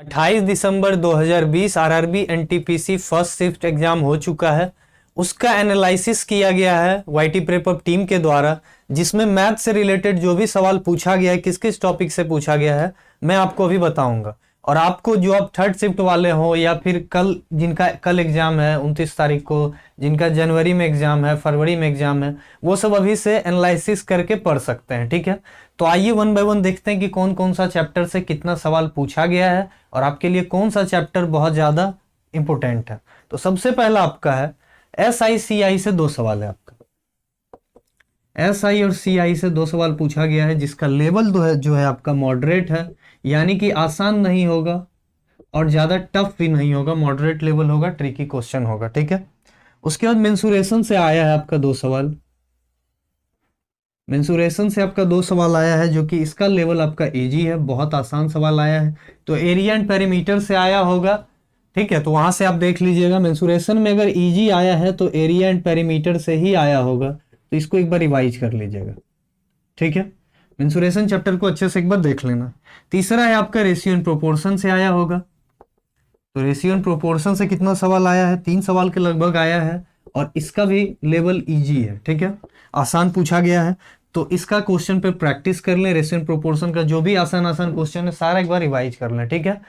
28 दिसंबर 2020 RRB NTPC first shift exam हो चुका है। उसका एनालिसिस किया गया है वाईटी प्रेप टीम के द्वारा, जिसमें मैथ से रिलेटेड जो भी सवाल पूछा गया है, किस किस टॉपिक से पूछा गया है, मैं आपको अभी बताऊंगा। और आपको जो आप थर्ड शिफ्ट वाले हो या फिर कल जिनका कल एग्जाम है 29 तारीख को, जिनका जनवरी में एग्जाम है, फरवरी में एग्जाम है, वो सब अभी से एनालिसिस करके पढ़ सकते हैं। ठीक है, तो आइए वन बाय वन देखते हैं कि कौन कौन सा चैप्टर से कितना सवाल पूछा गया है और आपके लिए कौन सा चैप्टर बहुत ज्यादा इंपॉर्टेंट है। तो सबसे पहला आपका है SI CI से 2 सवाल है। आपका SI और CI से 2 सवाल पूछा गया है, जिसका लेवल जो है आपका मॉडरेट है, यानी कि आसान नहीं होगा और ज्यादा टफ भी नहीं होगा, मॉडरेट लेवल होगा, ट्रिकी क्वेश्चन होगा। ठीक है, उसके बाद मेंसुरेशन से आया है आपका 2 सवाल। मेंसुरेशन से आपका 2 सवाल आया है, जो कि इसका लेवल आपका इजी है, बहुत आसान सवाल आया है। तो एरिया एंड पेरीमीटर से आया होगा। ठीक है, तो वहां से आप देख लीजिएगा, मेंसुरेशन में अगर इजी आया है तो एरिया एंड पेरीमीटर से ही आया होगा, तो इसको एक बार रिवाइज कर लीजिएगा। ठीक है, मेंसुरेशन चैप्टर को अच्छे से एक बार देख लेना। तीसरा है आपका रेशियो एंड प्रोपोर्शन से आया होगा। तो रेशियो एंड प्रोपोर्शन से कितना सवाल आया है? 3 सवाल के लगभग आया है और इसका भी लेवल इजी है। ठीक है, आसान पूछा गया है, तो इसका क्वेश्चन पे प्रैक्टिस कर लें। रेशियो एंड प्रोपोर्शन का जो भी आसान क्वेश्चन है सारा एक बार रिवाइज कर लें। ठीक है,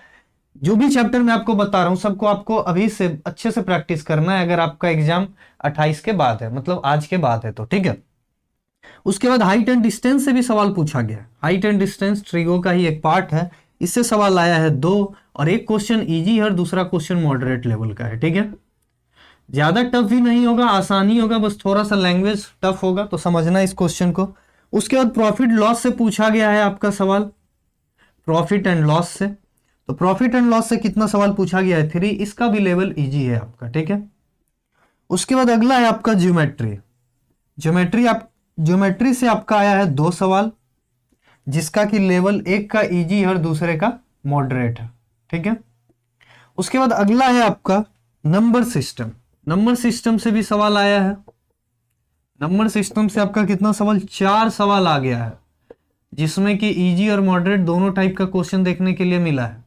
जो भी चैप्टर मैं आपको बता रहा हूं सबको आपको अभी से अच्छे से प्रैक्टिस करना है, अगर आपका एग्जाम 28 के बाद है, मतलब आज के बाद है तो। ठीक है, उसके बाद हाइट एंड डिस्टेंस से भी सवाल पूछा गया। हाइट एंड डिस्टेंस ट्रिगो का ही एक पार्ट है, इससे सवाल आया है 2, और एक क्वेश्चन इजी है और दूसरा क्वेश्चन मॉडरेट लेवल का है। ठीक है, ज्यादा टफ भी नहीं होगा, आसानी होगा, बस थोड़ा सा लैंग्वेज टफ होगा, तो समझना इस क्वेश्चन को। उसके बाद प्रॉफिट लॉस से पूछा गया है आपका सवाल, प्रॉफिट एंड लॉस से। तो प्रॉफिट एंड लॉस से कितना सवाल पूछा गया है? 3, इसका भी लेवल इजी है आपका। ठीक है, उसके बाद अगला है आपका ज्योमेट्री। ज्योमेट्री से आपका आया है 2 सवाल, जिसका कि लेवल एक का इजी है और दूसरे का मॉडरेट है। ठीक है, उसके बाद अगला है आपका नंबर सिस्टम। नंबर सिस्टम से भी सवाल आया है। नंबर सिस्टम से आपका कितना सवाल? 4 सवाल आ गया है, जिसमें कि इजी और मॉडरेट दोनों टाइप का क्वेश्चन देखने के लिए मिला है।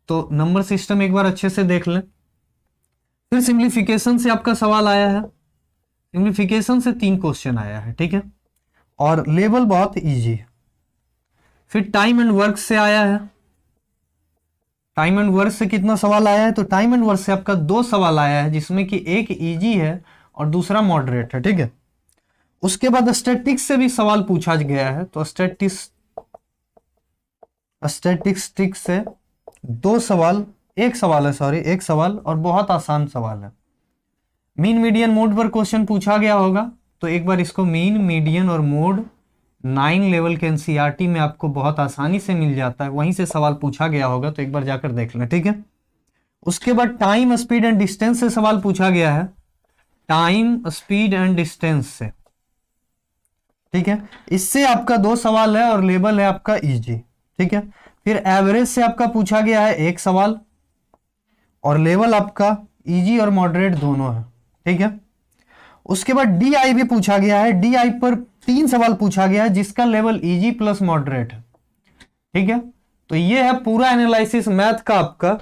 तो नंबर सिस्टम एक बार अच्छे से देख लें। फिर सिंप्लीफिकेशन से आपका सवाल आया है। सिंप्लीफिकेशन से 3 क्वेश्चन आया है। ठीक है, और लेवल बहुत इजी है। फिर टाइम एंड वर्क से आया है। टाइम एंड वर्क से कितना सवाल आया है? तो टाइम एंड वर्क से आपका 2 सवाल आया है, जिसमें कि एक इजी है और दूसरा मॉडरेट है। ठीक है, उसके बाद स्टैटिक्स से भी सवाल पूछा गया है। तो स्टैटिस्टिक्स से 2 सवाल, एक सवाल और बहुत आसान सवाल है। मीन मीडियन मोड पर क्वेश्चन पूछा गया होगा, तो एक बार इसको मीन मीडियन और मोड 9 लेवल के एनसीईआरटी में आपको बहुत आसानी से मिल जाता है, वहीं से सवाल पूछा गया होगा, तो एक बार जाकर देख लें। ठीक है, उसके बाद टाइम स्पीड एंड डिस्टेंस से सवाल पूछा गया है। टाइम स्पीड एंड डिस्टेंस से, ठीक है, इससे आपका 2 सवाल है और लेवल है आपका इजी। ठीक है, फिर एवरेज से आपका पूछा गया है 1 सवाल और लेवल आपका इजी और मॉडरेट दोनों है। ठीक है, उसके बाद DI भी पूछा गया है। DI पर 3 सवाल पूछा गया है, जिसका लेवल इजी प्लस मॉडरेट है। ठीक है, तो ये है पूरा एनालिसिस मैथ का आपका।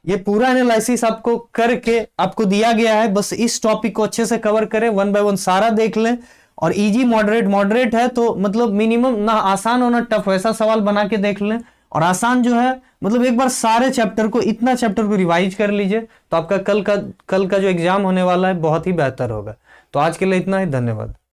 ये पूरा एनालिसिस आपको करके आपको दिया गया है, बस इस टॉपिक को अच्छे से कवर करें, 1 बाय 1 सारा देख लें। और इजी मॉडरेट है तो मतलब मिनिमम ना आसान हो ना टफ, ऐसा सवाल बना के देख लें। और आसान जो है मतलब एक बार सारे चैप्टर को, इतना चैप्टर को रिवाइज कर लीजिए, तो आपका कल का जो एग्जाम होने वाला है बहुत ही बेहतर होगा। तो आज के लिए इतना ही, धन्यवाद।